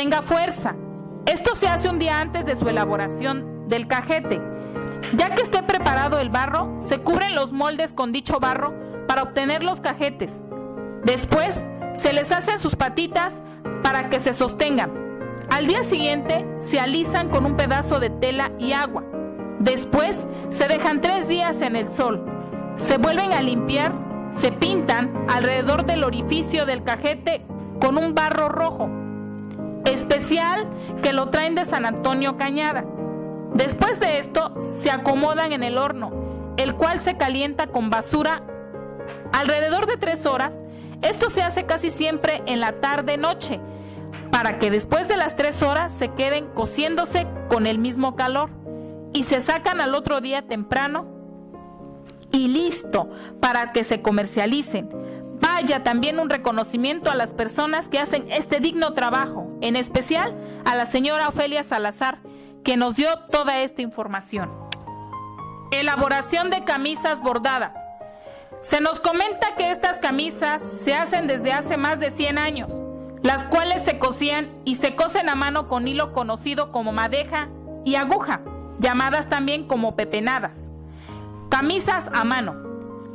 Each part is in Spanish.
tenga fuerza. Esto se hace un día antes de su elaboración del cajete. Ya que esté preparado el barro, se cubren los moldes con dicho barro para obtener los cajetes. Después, se les hacen sus patitas para que se sostengan. Al día siguiente, se alisan con un pedazo de tela y agua. Después, se dejan 3 días en el sol. Se vuelven a limpiar, se pintan alrededor del orificio del cajete con un barro rojo, especial que lo traen de San Antonio Cañada. Después de esto, se acomodan en el horno, el cual se calienta con basura alrededor de 3 horas. Esto se hace casi siempre en la tarde-noche, para que después de las 3 horas se queden cociéndose con el mismo calor y se sacan al otro día temprano y listo para que se comercialicen. Vaya, también un reconocimiento a las personas que hacen este digno trabajo, en especial a la señora Ofelia Salazar, que nos dio toda esta información. Elaboración de camisas bordadas. Se nos comenta que estas camisas se hacen desde hace más de 100 años, las cuales se cosían y se cosen a mano con hilo conocido como madeja y aguja, llamadas también como pepenadas. Camisas a mano.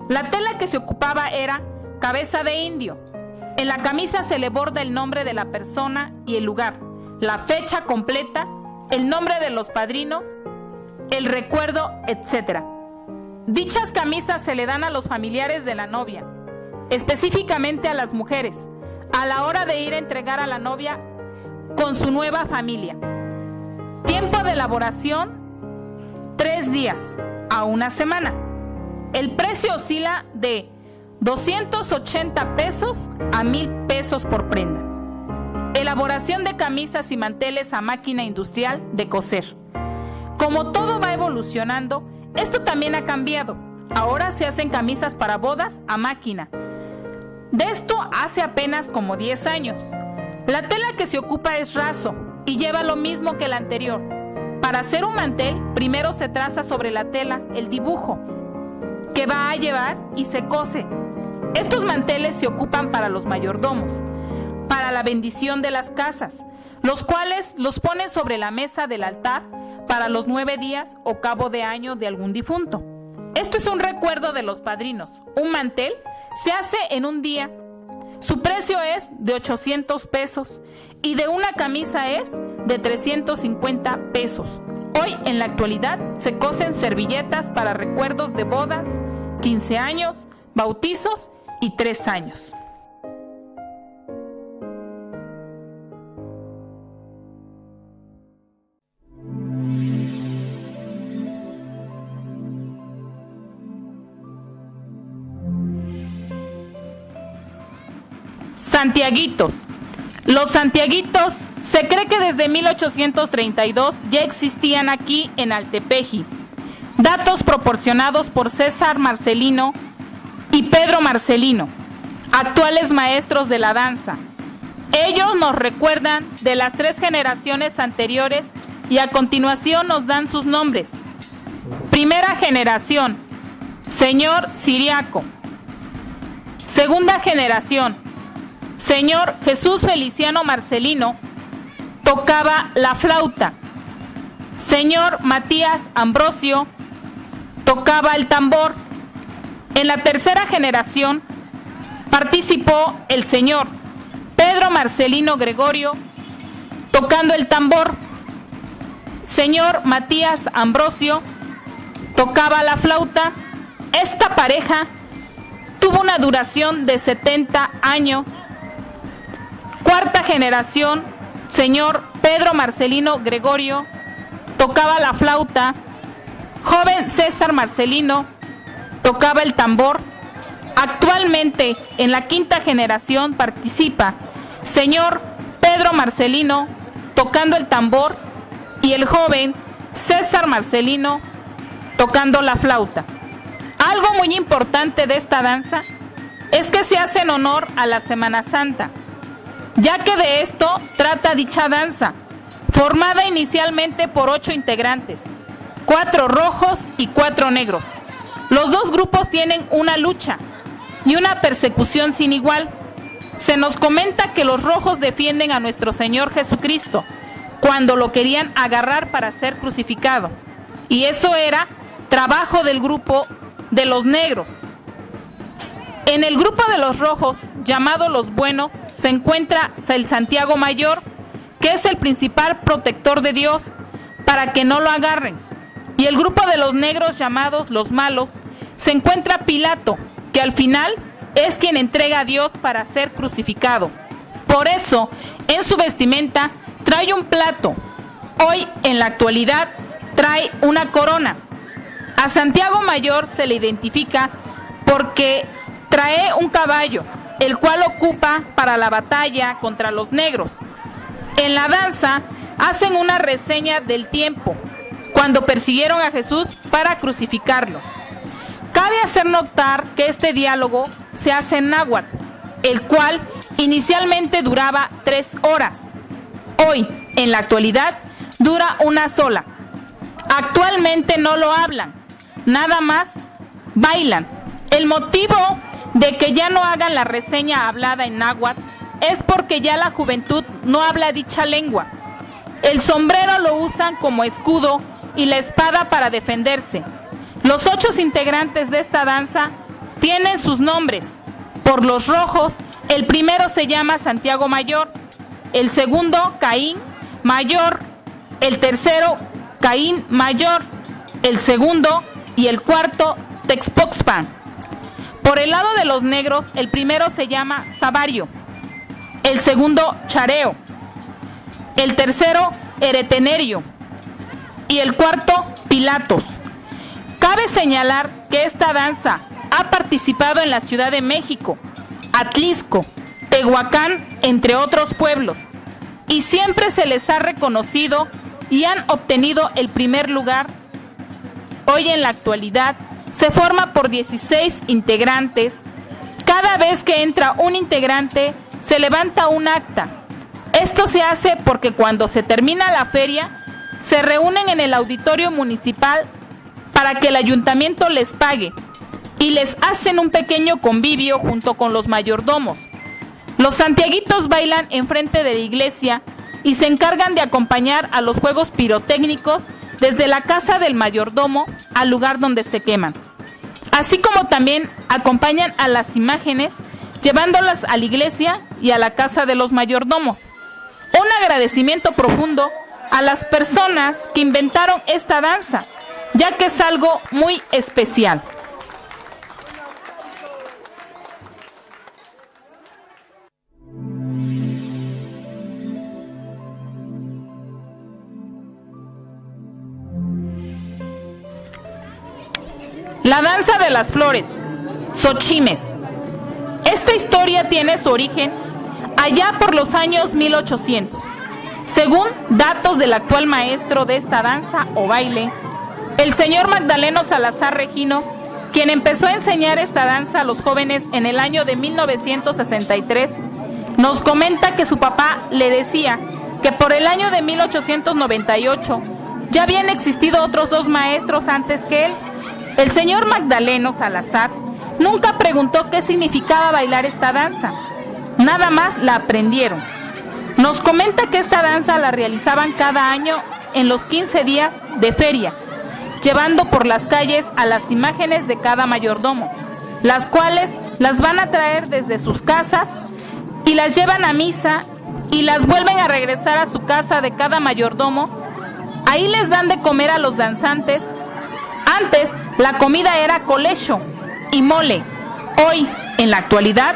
La tela que se ocupaba era cabeza de indio. En la camisa se le borda el nombre de la persona y el lugar, la fecha completa, el nombre de los padrinos, el recuerdo, etc. Dichas camisas se le dan a los familiares de la novia, específicamente a las mujeres, a la hora de ir a entregar a la novia con su nueva familia. Tiempo de elaboración, 3 días a 1 semana. El precio oscila de 280 pesos a 1,000 pesos por prenda. Elaboración de camisas y manteles a máquina industrial de coser. Como todo va evolucionando, esto también ha cambiado. Ahora se hacen camisas para bodas a máquina. De esto hace apenas como 10 años. La tela que se ocupa es raso y lleva lo mismo que la anterior. Para hacer un mantel, primero se traza sobre la tela el dibujo que va a llevar y se cose. Estos manteles se ocupan para los mayordomos, para la bendición de las casas, los cuales los ponen sobre la mesa del altar para los 9 días o cabo de año de algún difunto. Esto es un recuerdo de los padrinos. Un mantel se hace en un día. Su precio es de 800 pesos y de una camisa es de 350 pesos. Hoy, en la actualidad, se cosen servilletas para recuerdos de bodas, 15 años, bautizos y 3 años. Santiaguitos. Los santiaguitos se cree que desde 1832 ya existían aquí en Altepeji. Datos proporcionados por César Marcelino y Pedro Marcelino, actuales maestros de la danza. Ellos nos recuerdan de las 3 generaciones anteriores y a continuación nos dan sus nombres. Primera generación, señor Ciriaco. Segunda generación, señor Jesús Feliciano Marcelino, tocaba la flauta. Señor Matías Ambrosio, tocaba el tambor. En la tercera generación participó el señor Pedro Marcelino Gregorio, tocando el tambor. Señor Matías Ambrosio, tocaba la flauta. Esta pareja tuvo una duración de 70 años. Cuarta generación, señor Pedro Marcelino Gregorio, tocaba la flauta. Joven César Marcelino, tocaba el tambor. Actualmente, en la quinta generación participa señor Pedro Marcelino, tocando el tambor, y el joven César Marcelino, tocando la flauta. Algo muy importante de esta danza es que se hace en honor a la Semana Santa, ya que de esto trata dicha danza, formada inicialmente por 8 integrantes, 4 rojos y 4 negros. Los 2 grupos tienen una lucha y una persecución sin igual. se nos comenta que los rojos defienden a nuestro Señor Jesucristo cuando lo querían agarrar para ser crucificado. Y eso era trabajo del grupo de los negros. En el grupo de los rojos, llamado los buenos, se encuentra el Santiago Mayor, que es el principal protector de Dios para que no lo agarren. Y el grupo de los negros, llamados los malos, se encuentra Pilato, que al final es quien entrega a Dios para ser crucificado. Por eso, en su vestimenta trae un plato. Hoy, en la actualidad, trae una corona. A Santiago Mayor se le identifica porque trae un caballo, el cual ocupa para la batalla contra los negros. En la danza hacen una reseña del tiempo, cuando persiguieron a Jesús para crucificarlo. Cabe hacer notar que este diálogo se hace en náhuatl, el cual inicialmente duraba 3 horas. Hoy, en la actualidad, dura una sola. Actualmente no lo hablan, nada más bailan. El motivo de que ya no hagan la reseña hablada en náhuatl es porque ya la juventud no habla dicha lengua. El sombrero lo usan como escudo y la espada para defenderse. Los 8 integrantes de esta danza tienen sus nombres. Por los rojos, el primero se llama Santiago Mayor, el segundo Caín Mayor, el tercero Caín Mayor, el segundo y el cuarto Texpoxpan. Por el lado de los negros, el primero se llama Savario, el segundo Chareo, el tercero Eretenerio y el cuarto Pilatos. Cabe señalar que esta danza ha participado en la Ciudad de México, Atlisco, Tehuacán, entre otros pueblos, y siempre se les ha reconocido y han obtenido el primer lugar. Hoy en la actualidad se forma por 16 integrantes. Cada vez que entra un integrante se levanta un acta. Esto se hace porque cuando se termina la feria se reúnen en el auditorio municipal para que el ayuntamiento les pague y les hacen un pequeño convivio junto con los mayordomos. Los santiaguitos bailan enfrente de la iglesia y se encargan de acompañar a los juegos pirotécnicos desde la casa del mayordomo al lugar donde se queman. Así como también acompañan a las imágenes llevándolas a la iglesia y a la casa de los mayordomos. Un agradecimiento profundo a las personas que inventaron esta danza, ya que es algo muy especial. La danza de las flores, Xochimes. Esta historia tiene su origen allá por los años 1800. Según datos del actual maestro de esta danza o baile, el señor Magdaleno Salazar Regino, quien empezó a enseñar esta danza a los jóvenes en el año de 1963, nos comenta que su papá le decía que por el año de 1898 ya habían existido otros 2 maestros antes que él. El señor Magdaleno Salazar nunca preguntó qué significaba bailar esta danza, nada más la aprendieron. Nos comenta que esta danza la realizaban cada año en los 15 días de feria, llevando por las calles a las imágenes de cada mayordomo, las cuales las van a traer desde sus casas y las llevan a misa y las vuelven a regresar a su casa de cada mayordomo. Ahí les dan de comer a los danzantes. Antes la comida era colecho y mole. Hoy, en la actualidad,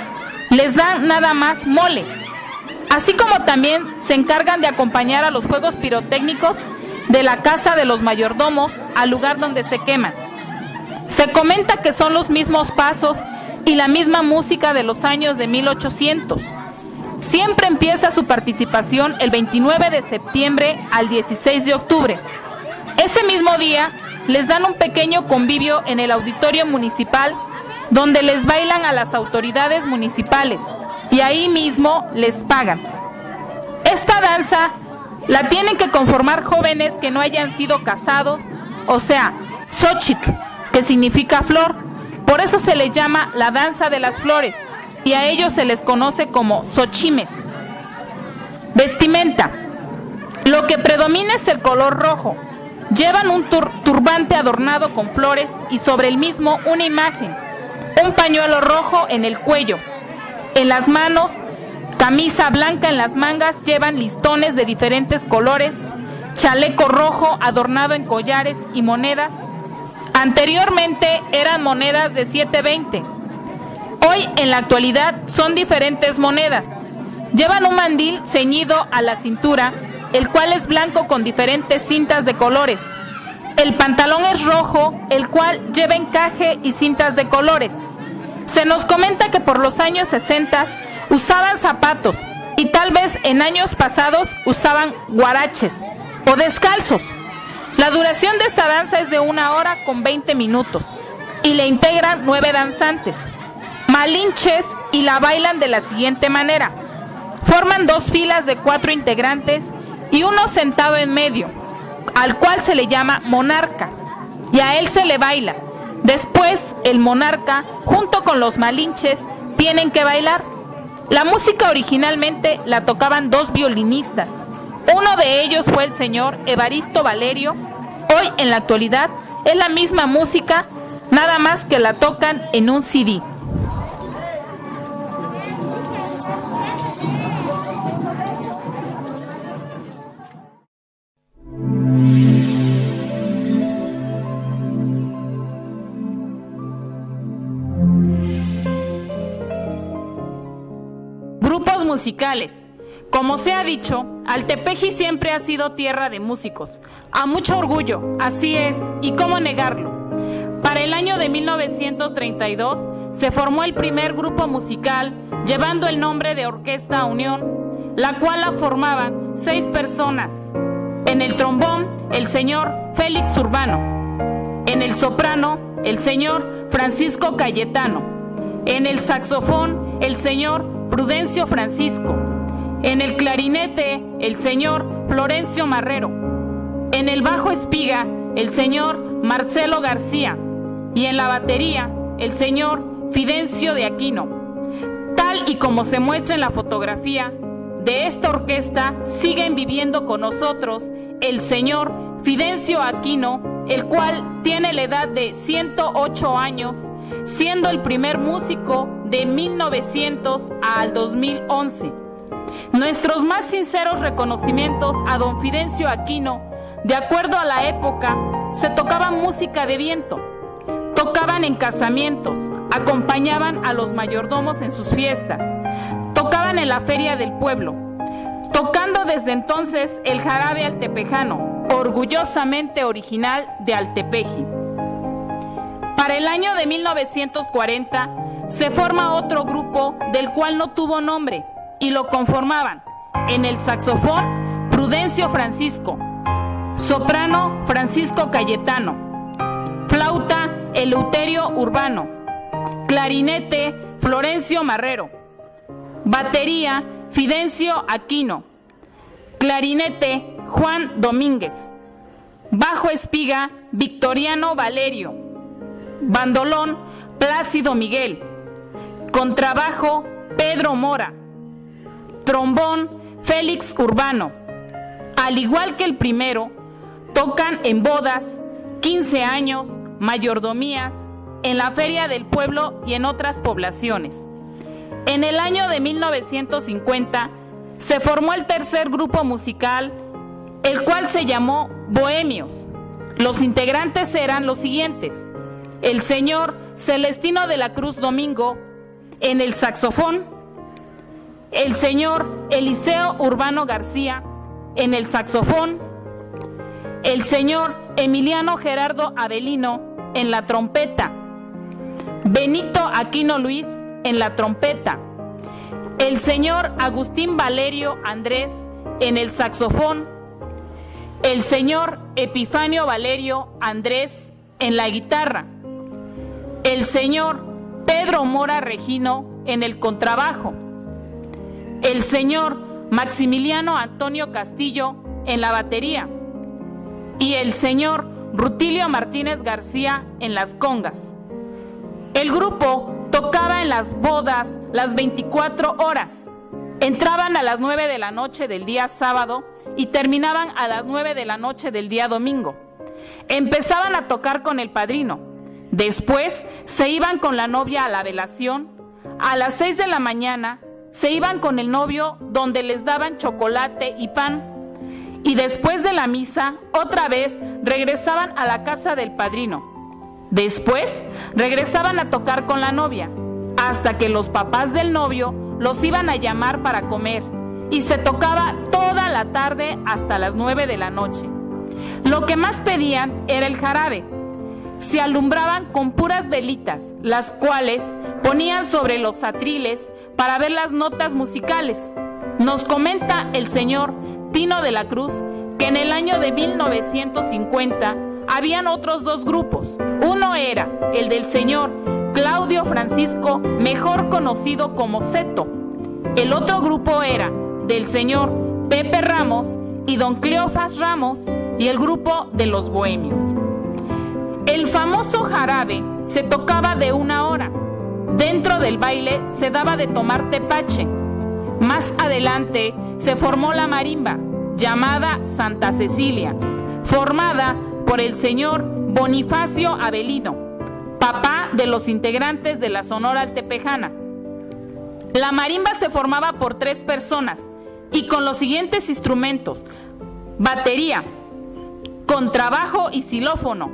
les dan nada más mole. Así como también se encargan de acompañar a los juegos pirotécnicos de la casa de los mayordomos al lugar donde se queman. Se comenta que son los mismos pasos y la misma música de los años de 1800. Siempre empieza su participación el 29 de septiembre al 16 de octubre. Ese mismo día les dan un pequeño convivio en el auditorio municipal donde les bailan a las autoridades municipales y ahí mismo les pagan. Esta danza la tienen que conformar jóvenes que no hayan sido casados, o sea, Xochitl, que significa flor. Por eso se le llama la danza de las flores y a ellos se les conoce como xochimes. Vestimenta. Lo que predomina es el color rojo. Llevan un turbante adornado con flores y sobre el mismo una imagen, un pañuelo rojo en el cuello. En las manos, camisa blanca en las mangas, llevan listones de diferentes colores, chaleco rojo adornado en collares y monedas. Anteriormente eran monedas de 7.20. Hoy, en la actualidad, son diferentes monedas. Llevan un mandil ceñido a la cintura, el cual es blanco con diferentes cintas de colores. El pantalón es rojo, el cual lleva encaje y cintas de colores. Se nos comenta que por los años 60 usaban zapatos y tal vez en años pasados usaban guaraches o descalzos. La duración de esta danza es de 1 hora con 20 minutos y le integran 9 danzantes, malinches, y la bailan de la siguiente manera. Forman 2 filas de 4 integrantes y uno sentado en medio, al cual se le llama monarca, y a él se le baila. Después, el monarca, junto con los malinches, tienen que bailar. La música originalmente la tocaban 2 violinistas. Uno de ellos fue el señor Evaristo Valerio. Hoy, en la actualidad, es la misma música, nada más que la tocan en un CD. Grupos musicales. Como se ha dicho, Altepeji siempre ha sido tierra de músicos. A mucho orgullo, así es, y cómo negarlo. Para el año de 1932 se formó el primer grupo musical llevando el nombre de Orquesta Unión, la cual la formaban 6 personas. En el trombón, el señor Félix Urbano. En el soprano, el señor Francisco Cayetano. En el saxofón, el señor Prudencio Francisco. En el clarinete, el señor Florencio Marrero. En el bajo espiga, el señor Marcelo García. Y en la batería, el señor Fidencio de Aquino. Tal y como se muestra en la fotografía de esta orquesta, siguen viviendo con nosotros el señor Fidencio Aquino, el cual tiene la edad de 108 años, siendo el primer músico de 1900 al 2011. Nuestros más sinceros reconocimientos a don Fidencio Aquino. De acuerdo a la época, se tocaba música de viento, tocaban en casamientos, acompañaban a los mayordomos en sus fiestas, tocaban en la feria del pueblo, tocando desde entonces el jarabe altepejano, orgullosamente original de Altepeji. Para el año de 1940 se forma otro grupo del cual no tuvo nombre y lo conformaban en el saxofón Prudencio Francisco, soprano Francisco Cayetano, flauta Eleuterio Urbano, clarinete Florencio Marrero, batería Fidencio Aquino, clarinete Juan Domínguez, bajo espiga Victoriano Valerio, bandolón Plácido Miguel, contrabajo Pedro Mora, trombón Félix Urbano. Al igual que el primero, tocan en bodas, 15 años, mayordomías, en la feria del pueblo y en otras poblaciones. En el año de 1950 se formó el tercer grupo musical, el cual se llamó Bohemios. Los integrantes eran los siguientes: el señor Celestino de la Cruz Domingo en el saxofón, el señor Eliseo Urbano García en el saxofón, el señor Emiliano Gerardo Avelino en la trompeta, Benito Aquino Luis en la trompeta, el señor Agustín Valerio Andrés en el saxofón, el señor Epifanio Valerio Andrés en la guitarra, el señor Pedro Mora Regino en el contrabajo, el señor Maximiliano Antonio Castillo en la batería y el señor Rutilio Martínez García en las congas. El grupo tocaba en las bodas las 24 horas. Entraban a las 9 de la noche del día sábado y terminaban a las 9 de la noche del día domingo. Empezaban a tocar con el padrino. Después se iban con la novia a la velación. A las 6 de la mañana se iban con el novio, donde les daban chocolate y pan. Y después de la misa, otra vez regresaban a la casa del padrino. Después regresaban a tocar con la novia, hasta que los papás del novio los iban a llamar para comer, y se tocaba toda la tarde hasta las 9 de la noche. Lo que más pedían era el jarabe. Se alumbraban con puras velitas, las cuales ponían sobre los atriles para ver las notas musicales. Nos comenta el señor Tino de la Cruz que en el año de 1950 habían otros dos grupos. Uno era el del señor Claudio Francisco, mejor conocido como Zeto. El otro grupo era del señor Pepe Ramos y don Cleofás Ramos, y el grupo de los bohemios. El famoso jarabe se tocaba de 1 hora. Dentro del baile se daba de tomar tepache. Más adelante se formó la marimba, llamada Santa Cecilia, formada por el señor Bonifacio Avelino, papá de los integrantes de la Sonora Altepejana. La marimba se formaba por 3 personas y con los siguientes instrumentos: batería, contrabajo y xilófono.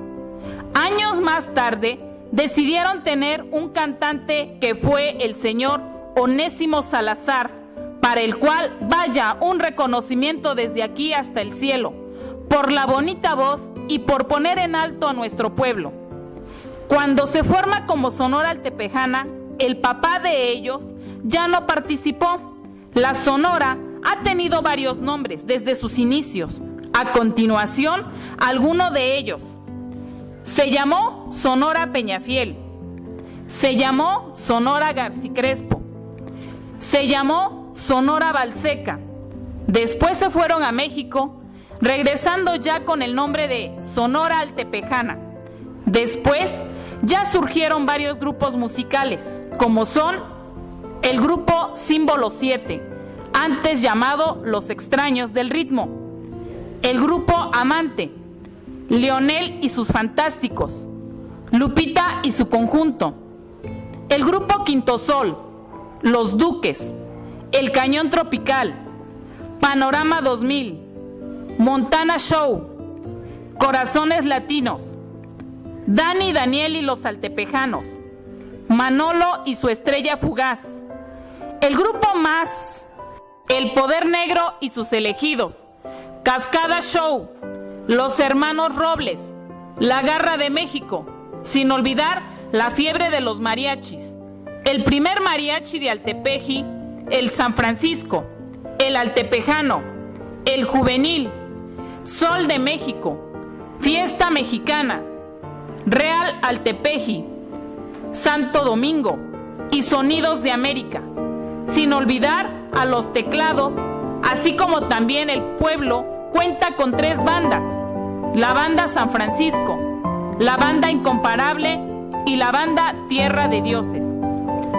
Años más tarde decidieron tener un cantante, que fue el señor Onésimo Salazar, para el cual vaya un reconocimiento desde aquí hasta el cielo, por la bonita voz y por poner en alto a nuestro pueblo. Cuando se forma como Sonora Altepejana, el papá de ellos ya no participó. La Sonora ha tenido varios nombres desde sus inicios. A continuación, alguno de ellos: se llamó Sonora Peñafiel, se llamó Sonora Garcicrespo, se llamó Sonora Balseca. Después se fueron a México, regresando ya con el nombre de Sonora Altepejana. Después ya surgieron varios grupos musicales, como son el grupo Símbolo 7, antes llamado Los Extraños del Ritmo, el grupo Amante, Leonel y sus Fantásticos, Lupita y su conjunto, el grupo Quinto Sol, Los Duques, El Cañón Tropical, Panorama 2000, Montana Show, Corazones Latinos, Dani, Daniel y los Altepejanos, Manolo y su Estrella Fugaz, el grupo Más, El Poder Negro y sus Elegidos, Cascada Show, Los Hermanos Robles, La Garra de México, sin olvidar La Fiebre de los Mariachis, el primer mariachi de Altepeji, el San Francisco, el Altepejano, el Juvenil, Sol de México, Fiesta Mexicana, Real Altepeji, Santo Domingo y Sonidos de América, sin olvidar a los teclados, así como también el pueblo cuenta con 3 bandas: la banda San Francisco, la banda Incomparable y la banda Tierra de Dioses.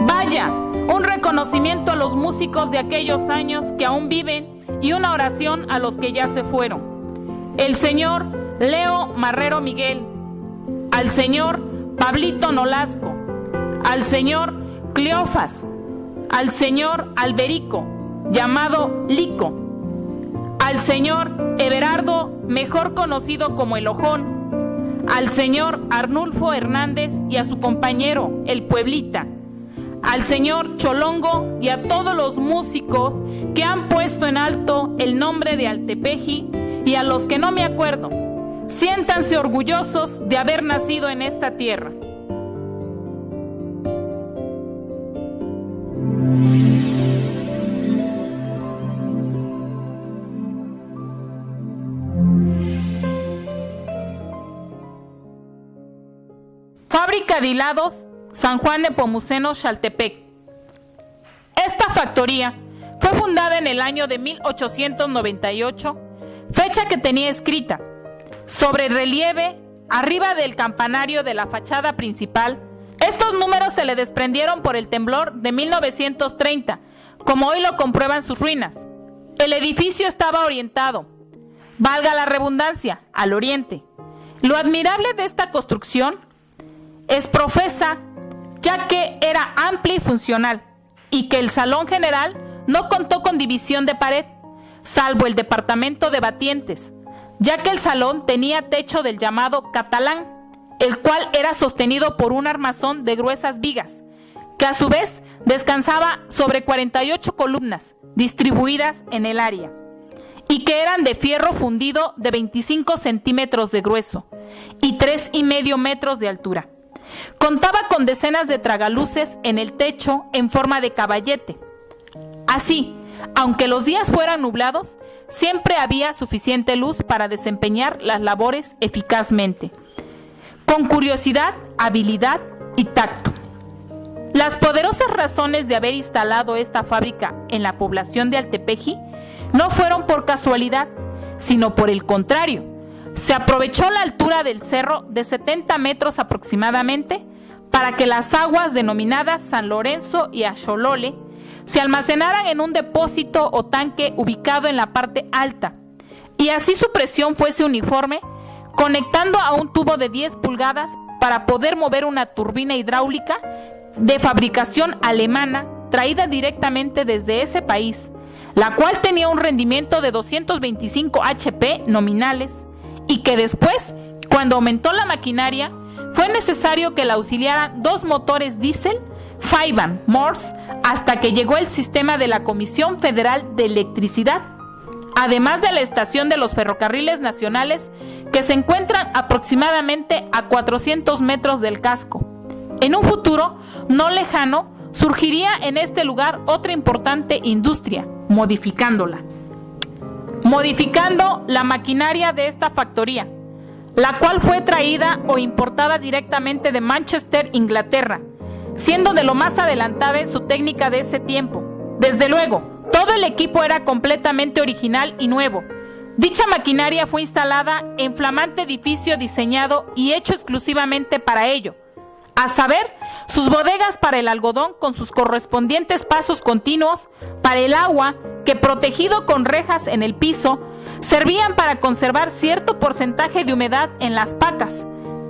Vaya, un reconocimiento a los músicos de aquellos años que aún viven y una oración a los que ya se fueron: el señor Leo Marrero Miguel, al señor Pablito Nolasco, al señor Cleofás, al señor Alberico, llamado Lico, al señor Everardo, mejor conocido como El Ojón, al señor Arnulfo Hernández y a su compañero, el Pueblita, al señor Cholongo y a todos los músicos que han puesto en alto el nombre de Altepeji, y a los que no me acuerdo. Siéntanse orgullosos de haber nacido en esta tierra. Fábrica de hilados San Juan Nepomuceno, Xaltepec. Esta factoría fue fundada en el año de 1898, fecha que tenía escrita sobre relieve arriba del campanario de la fachada principal Estos números se le desprendieron por el temblor de 1930, como hoy lo comprueban sus ruinas. El edificio estaba orientado, valga la redundancia, al oriente. Lo admirable de esta construcción es profesa, ya que era amplia y funcional, y que el salón general no contó con división de pared, salvo el departamento de batientes, ya que el salón tenía techo del llamado catalán, el cual era sostenido por un armazón de gruesas vigas, que a su vez descansaba sobre 48 columnas distribuidas en el área, y que eran de fierro fundido de 25 centímetros de grueso y 3,5 metros de altura. Contaba con decenas de tragaluces en el techo en forma de caballete. Así, aunque los días fueran nublados, siempre había suficiente luz para desempeñar las labores eficazmente, con curiosidad, habilidad y tacto. Las poderosas razones de haber instalado esta fábrica en la población de Altepeji no fueron por casualidad, sino por el contrario. Se aprovechó la altura del cerro de 70 metros aproximadamente para que las aguas denominadas San Lorenzo y Axolole se almacenaran en un depósito o tanque ubicado en la parte alta, y así su presión fuese uniforme, conectando a un tubo de 10 pulgadas para poder mover una turbina hidráulica de fabricación alemana traída directamente desde ese país, la cual tenía un rendimiento de 225 HP nominales, y que después, cuando aumentó la maquinaria, fue necesario que la auxiliaran 2 motores diésel Faiban Morse hasta que llegó el sistema de la Comisión Federal de Electricidad, además de la estación de los ferrocarriles nacionales, que se encuentran aproximadamente a 400 metros del casco. En un futuro no lejano, surgiría en este lugar otra importante industria, modificando la maquinaria de esta factoría, la cual fue traída o importada directamente de Manchester, Inglaterra, siendo de lo más adelantada en su técnica de ese tiempo. Desde luego, todo el equipo era completamente original y nuevo. Dicha maquinaria fue instalada en flamante edificio diseñado y hecho exclusivamente para ello, a saber, sus bodegas para el algodón con sus correspondientes pasos continuos para el agua que, protegido con rejas en el piso, servían para conservar cierto porcentaje de humedad en las pacas.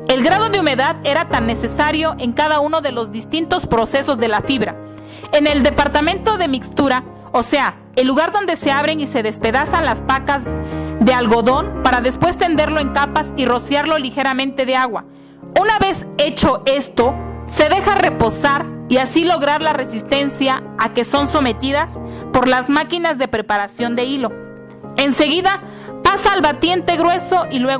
El grado de humedad era tan necesario en cada uno de los distintos procesos de la fibra. En el departamento de mixtura, o sea, el lugar donde se abren y se despedazan las pacas de algodón para después tenderlo en capas y rociarlo ligeramente de agua. Una vez hecho esto, se deja reposar y así lograr la resistencia a que son sometidas por las máquinas de preparación de hilo. Enseguida pasa al batiente grueso y luego